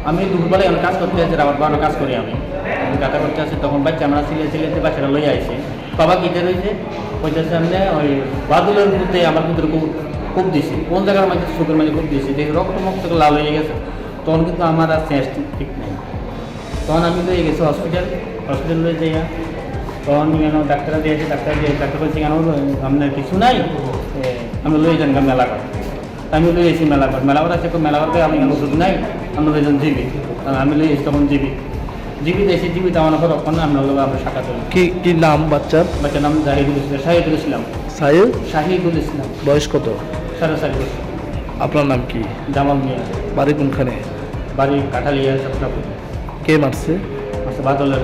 আমি দুপুরবেলায় আমি কাজ করতে আছি, রাবার বাগানো কাজ করি আমি গাঁথা করতে আছি। তখন বাচ্চা আমরা সিলে বাচ্চারা লইয়া আইছে, বাবা কিতে রয়েছে ওইটার সামনে ওই বাদুলের মধ্যে আমার ভিতরে খুব দিয়েছি, কোন জায়গার মাঝে চোখের মাঝে খুব দিয়েছি, দেখি রক্ত মুক্ত লাল হয়ে গেছে। তখন কিন্তু আমার আর চেঞ্জ ঠিক নেই। তখন আমি লয়ে গেছি হসপিটাল লয়ে যাইয়া, তখন কেন ডাক্তার দিয়েছে, ডাক্তার বলছে কেন আপনার কিছু নাই, আমি লয়ে যান মেলা ঘর। আমি লয়ে গেছি মেলা ঘর আছে, মেলা ঘরতে আমি ওষুধ নাই, আমরা লইজন জিবি, আমি লয়ে গেছি তখন জিবি দিয়েছি। জিবিতে আমার পর ওখানে আমরা সাক্ষাৎ করি। কি নাম বাচ্চার? বাচ্চার নাম শাহিদুল ইসলাম। শাহিদুল ইসলাম। বয়স কত? 4.5 বছর। আপনার নাম কি? জামাল মিয়া। বাড়ি কোনখানে? বাড়ি কাঠালিয়া, চট্টগ্রাম। কে মারছে? বাদলের।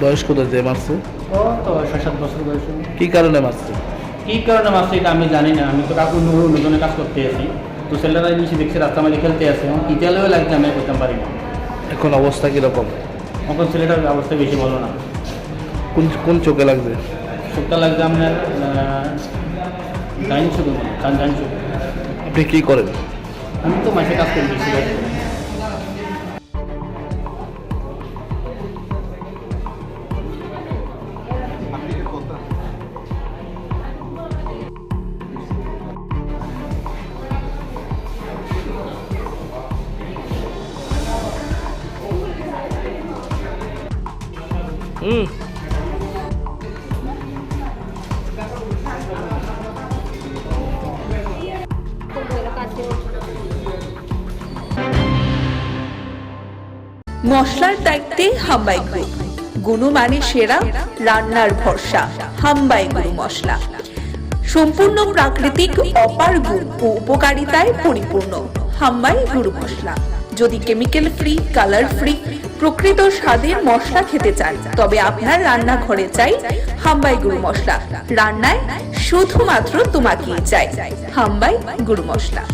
বয়স কত যে মারছে? ও তো 6-7 বছর বয়স। কি কারণে মারছে? কী কারণে মারছে এটা আমি জানি না, আমি তো কাকু নতুন কাজ করতে আছি, তো ছেলেরা নিচে দেখছি রাস্তা মাঝে খেলতে আসে, আমার ইটালেও লাগছে, আমি করতে পারি না। এখন অবস্থা কীরকম? এখন ছেলেটার অবস্থা বেশি ভালো না। কোন চোখে লাগছে? চোখটা লাগছে আপনার ডাইন চোখ। আপনি কী করেন? আমি তো মাসে কাজ করি বেশি। মশলার দায়িত্বে হাম্বাই গ্রুপ, গুণমানে সেরা, রান্নার ভরসা। হাম্বাই গুরু মশলা সম্পূর্ণ প্রাকৃতিক, অপার গুণ ও উপকারিতায় পরিপূর্ণ। হাম্বাই গুরু মশলা। যদি কেমিক্যাল ফ্রি, কালার ফ্রি, প্রকৃত স্বাদের মশলা খেতে চান, তবে আপনার রান্নাঘরে চাই হাম্বাই গুরু মশলা। রান্নায় শুধুমাত্র তোমাকেই চাই হাম্বাই গুরু মশলা।